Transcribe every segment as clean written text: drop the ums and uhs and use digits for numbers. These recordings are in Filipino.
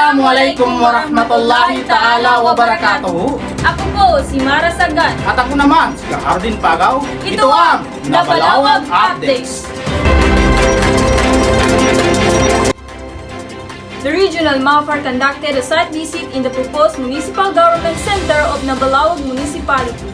Assalamualaikum warahmatullahi ta'ala wabarakatuh. Ako po, si Mara Sagan. At ako naman, si Ardin Pagaw. Ito ang Nabalawag Updates. The regional MAFAR conducted a site visit in the proposed Municipal Government Center of Nabalawag Municipality.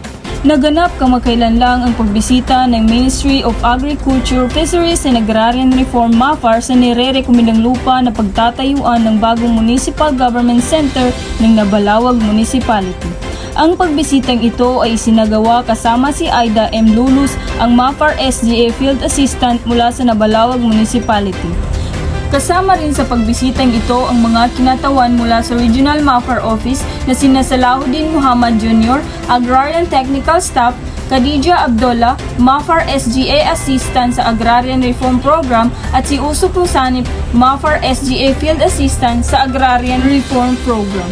Naganap kamakailan lang ang pagbisita ng Ministry of Agriculture, Fisheries and Agrarian Reform MAFAR sa nire-rekomendang lupa na pagtatayuan ng bagong Municipal Government Center ng Nabalawag Municipality. Ang pagbisitang ito ay isinagawa kasama si Aida M. Lulus, ang MAFAR SGA Field Assistant mula sa Nabalawag Municipality. Kasama rin sa pagbisitang ito ang mga kinatawan mula sa Regional MAFAR Office na sina Salahuddin Muhammad Jr., Agrarian Technical Staff, Khadija Abdullah, MAFAR SGA Assistant sa Agrarian Reform Program at si Usop Musanip, MAFAR SGA Field Assistant sa Agrarian Reform Program.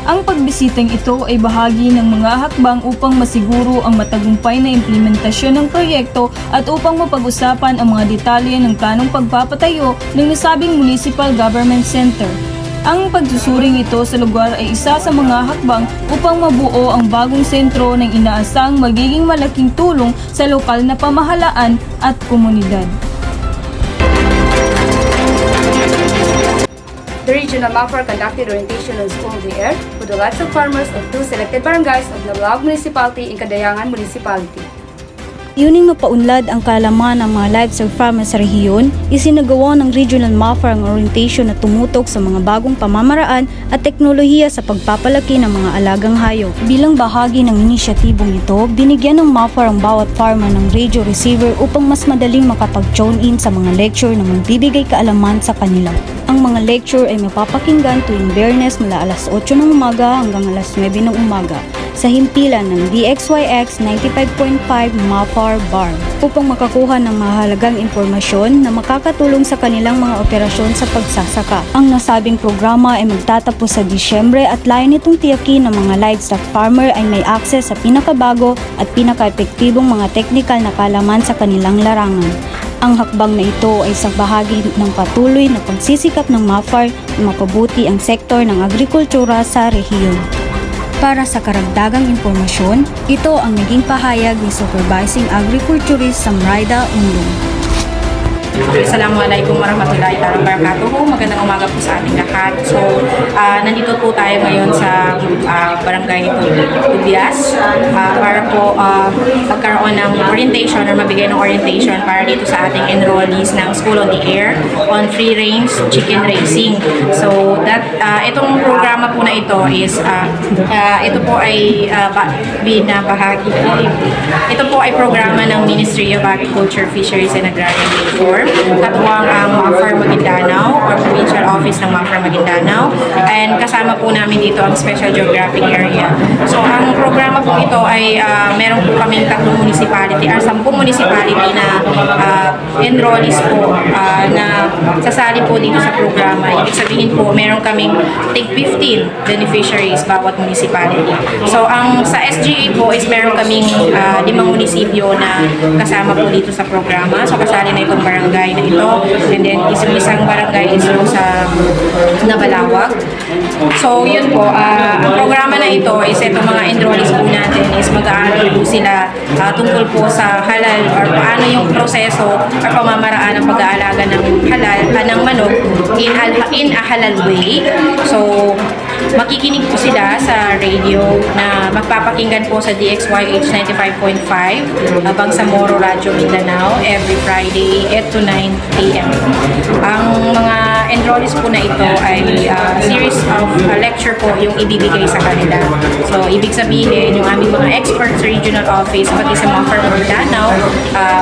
Ang pagbisitang ito ay bahagi ng mga hakbang upang masiguro ang matagumpay na implementasyon ng proyekto at upang mapag-usapan ang mga detalye ng planong pagpapatayo ng nasabing Municipal Government Center. Ang pagsusuring ito sa lugar ay isa sa mga hakbang upang mabuo ang bagong sentro ng inaasang magiging malaking tulong sa lokal na pamahalaan at komunidad. The regional MAFAR conducted orientation on School of the Air with the livestock farmers of two selected barangays of Nabalawag Municipality and Cadayangan Municipality. Yuning mapaunlad ang kaalaman ng mga livestock farmers sa rehiyon, isinagawa ng Regional MAFAR ang orientation na tumutok sa mga bagong pamamaraan at teknolohiya sa pagpapalaki ng mga alagang hayop. Bilang bahagi ng inisyatibong ito, binigyan ng MAFAR ang bawat farmer ng radio receiver upang mas madaling makapag-tune in sa mga lecture na magbibigay kaalaman sa kanila. Ang mga lecture ay mapapakinggan tuwing Biyernes mula alas 8 ng umaga hanggang alas 9 ng umaga sa himpilan ng DXYX 95.5 MAFAR Bar upang makakuha ng mahalagang impormasyon na makakatulong sa kanilang mga operasyon sa pagsasaka. Ang nasabing programa ay magtatapos sa Disyembre at layo nitong tiyakin ng mga livestock farmer ay may access sa pinakabago at pinaka-epektibong mga technical na kaalaman sa kanilang larangan. Ang hakbang na ito ay isang bahagi ng patuloy na pagsisikap ng MAFAR na mapabuti ang sektor ng agrikultura sa rehiyon. Para sa karagdagang impormasyon, ito ang naging pahayag ni Supervising Agriculturist Samraida Undong. Assalamualaikum warahmatullahi wabarakatuh. Magandang umaga po sa ating lahat. So, nandito po tayo ngayon sa Barangay Tubias para po magkaroon ng orientation or mabigay ng orientation para dito sa ating enrollees ng School on the Air on free range chicken raising. So, itong programa po na ito is ito po ay binabahagi. Ito po ay programa ng Ministry of Agriculture, Fisheries and Agrarian Reform. Katuwang ang MAFAR Maguindanao or Provincial Office ng MAFAR Maguindanao, and kasama po namin dito ang Special Geographic Area. So ang programa po ito ay meron po kaming 3 municipality or 10 municipality na enrollees po na sasali po dito sa programa. Ibig sabihin po meron kaming tig 15 beneficiaries bawat municipality. So ang sa SGA po is meron kaming 5 munisipyo na kasama po dito sa programa. So kasali na itong barangay na ito, and then isang barangay is sa Nabalawag. So yun po, ang programa na ito is itong mga enrollees po natin is mag-aaral po sila tungkol po sa halal or paano yung proseso or pamamaraan ng pag-aalaga ng halal, ng manok in a halal way. So makikinig po sila sa radio na magpapakinggan po sa DXYH 95.5 Bangsamoro Radio Mindanao every Friday 8 to 9 a.m. Ang mga enrollees po na ito ay series of lecture po yung ibibigay sa kanila. So, ibig sabihin, yung aming mga experts sa regional office, pati sa MAFAR Maguindanao,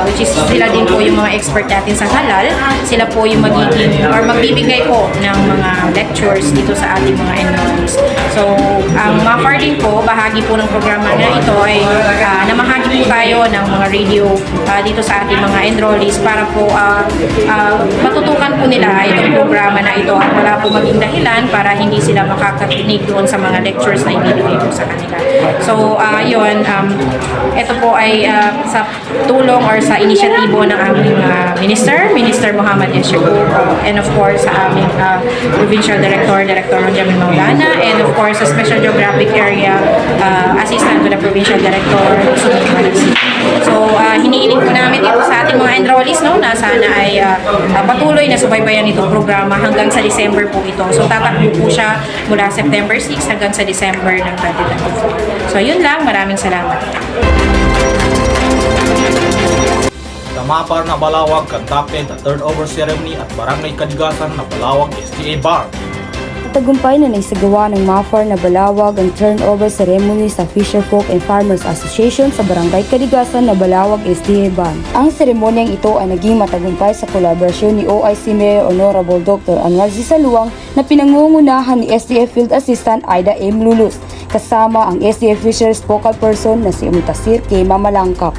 which is sila din po yung mga expert natin sa halal, sila po yung magiging or magbibigay po ng mga lectures dito sa ating mga enrollees. So, ang MAFAR din po, bahagi po ng programa na ito ay namahagi po tayo ng mga radio dito sa ating mga enrollees para po matutukan po nila itong programa na ito at wala po maging dahilan para hindi sila makakakinig doon sa mga lectures na ibibigay po sa kanila. So, ito po ay sa tulong or sa inisyatibo ng aming Minister Muhammad Yashikub, and of course sa aming Provincial Director Benjamin Maulana, and of course sa Special Geographic Area Assistant to the Provincial Director So, hinihiling po namin ito sa ating mga enrollees na sana ay patuloy na subaybayan itong programa hanggang sa December po ito. So, tatakbo po siya mula September 6 hanggang sa December ng 2024. So, yun lang. Maraming salamat. Sa Mapar na Balawag conducted the turnover ceremony at Barangay Kadigasan na Balawag STA Bar. Tagumpay na naisagawa ng MAFAR na Balawag ang turnover ceremony sa Fisherfolk and Farmers Association sa Barangay Kadigasan na Balawag STA Ban. Ang seremonyang ito ay naging matagumpay sa kolaborasyon ni OIC Mayor Honorable Dr. Anwar Z. Saluang na pinangungunahan ni SDF Field Assistant Aida M. Lulus, kasama ang SDF Fisheries Focal Person na si Muntasir K. Mamalangkap.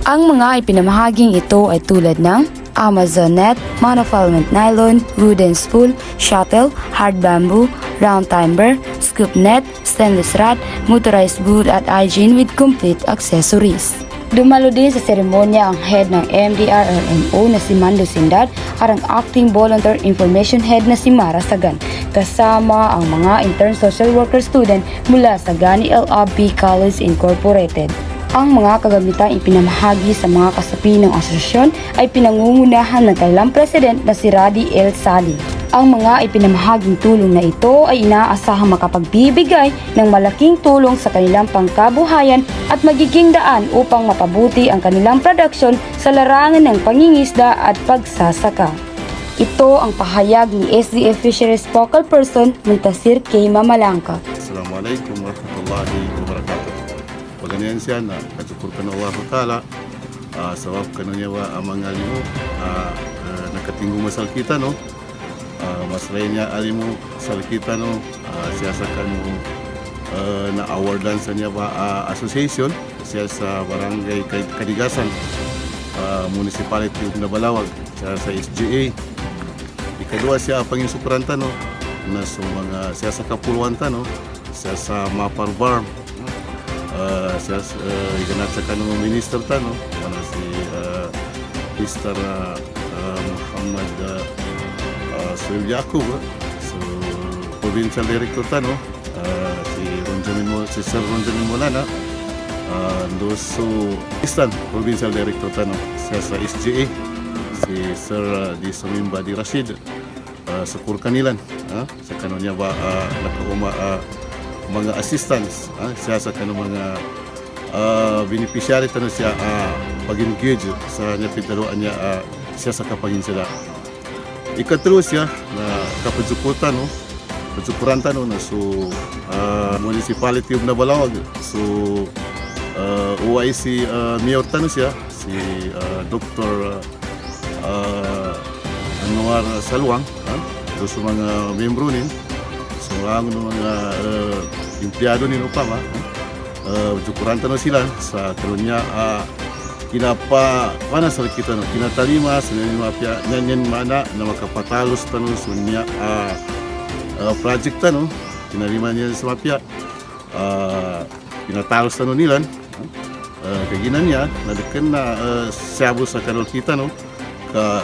Ang mga ipinamahaging ito ay tulad ng Amazon net, monofilament nylon, wooden spool, shuttle, hard bamboo, round timber, scoop net, stainless rod, motorized boat at hygiene with complete accessories. Dumalo din sa seremonya ang head ng MDRRMO na si Mando Sindad at ang acting volunteer information head na si Mara Sagan, kasama ang mga intern social worker student mula sa Gani LRB College Incorporated. Ang mga kagamitang ipinamahagi sa mga kasapi ng asosasyon ay pinangungunahan ng kailang president na si Radi L. Sali. Ang mga ipinamahaging tulong na ito ay inaasahang makapagbibigay ng malaking tulong sa kanilang pangkabuhayan at magiging daan upang mapabuti ang kanilang produksyon sa larangan ng pangingisda at pagsasaka. Ito ang pahayag ni SDF Fisheries Focal Person Muntasir K. Mamalangka. Assalamualaikum warahmatullahi wabarakatuh. Pagganian siya na katsukurkan Allah Ta'ala sabab kananya wa amang alimu nakatinggu masal kita masalahnya niya alimu sal kita siya sa kanu na awardan sa niya ba association siya sa Barangay Kadigasan Municipality of Nabalawag siya sa SGA. Ikadua siya panginsukuranta na sa mga siya sa kapuluan siya sa Mapar Farm. Siya iganat sa kanong minister mana si Mr. Muhammad Suil Yaqub, so provincial director si Sir Ronjamin Molana, so Eastern provincial director siya sa SGA si Sir Di Sumimba Di Rashid sa Kurkanilan sa kanonya ba nakauma mga assistants siya sa kanong mga beneficiary siya pag-engage sa niya pintaruan niya siya sa kapagin sila. Ikatlo siya na kapadsukuran na so Municipality of Nabalawag so OIC Mayor siya si Dr. Anwar Saluang do sa mga membro nin so ang mga empleyado ni Upama jukuran sila sa karunya kinapa sa kita kinatalima sa nyanyan mana na makapatalos sunya project kinalima niya sa mapya pinatalos nilan kaginan niya nadeken na sabo sa kanal kita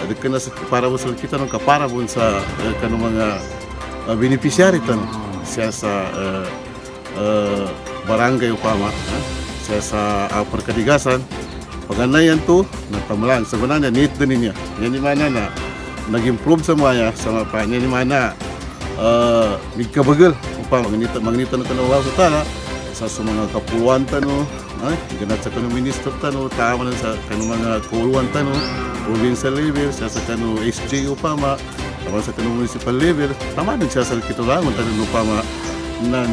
deken na sa para sa kita kapara sa kanong mga beneficiary siya sa Barangay Upama siya sa Upper Kadigasan paganayan natamalan sa banana need din niya yan mana na nag-improve sa mga sa mga yan mana nagkabagal Upama magnita na tanawa sa tala sa mga kapuluan ganat sa kanong minister tama na sa kanong mga kapuluan provincial level siya sa kanong SJ Upama tama sa kanong municipal level tama din siya sa kitulangan tanong Upama na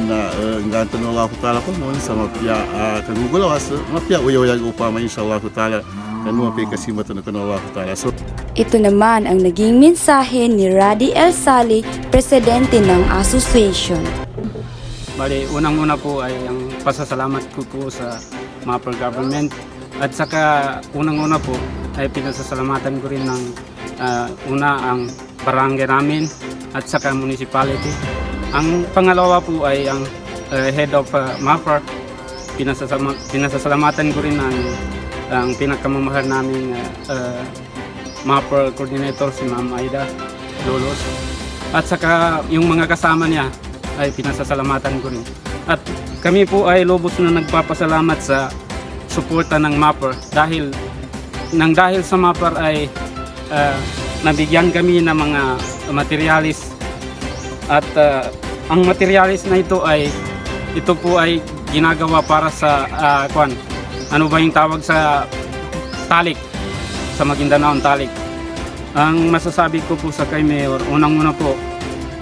nganto na Allah Ta'ala ko mo sa mapya kanugulawas mapya uyawag Upama inshallah Ta'ala kanu mapay kasimata na kanu Allah Ta'ala. So ito naman ang naging mensahe ni Radi L. Sali, presidente ng association. Bali, unang-una po ay ang pasasalamat ko po sa MAPAR government At saka unang-una po ay pinasasalamatan ko rin ng una ang barangay namin at saka municipality. Ang pangalawa po ay ang head of MAPAR. Pinasasalamatan ko rin ang pinakamamahal naming MAPAR coordinator si Ma'am Aida Lolos. At saka yung mga kasama niya ay pinasasalamatan ko rin. At kami po ay lubos na nagpapasalamat sa suporta ng MAPAR dahil sa MAPAR ay nabigyan kami ng mga materialis at ang materialis na ito po ay ginagawa para sa ano ba yung tawag sa talik, sa Maguindanao talik. Ang masasabi ko po sa kay Mayor, unang-una po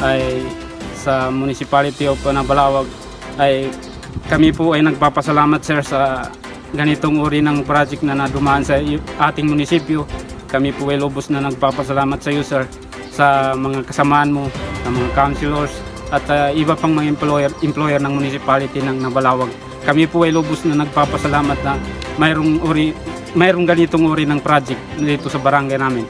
ay sa Municipality of Balawag ay kami po ay nagpapasalamat sir sa ganitong uri ng project na nadumaan sa ating munisipyo. Kami po ay lubos na nagpapasalamat sa iyo sir, sa mga kasamaan mo, sa mga councilors at iba pang mga employer ng municipality ng Nabalawag. Kami po ay lubos na nagpapasalamat na mayroong ganitong uri ng project dito sa barangay namin.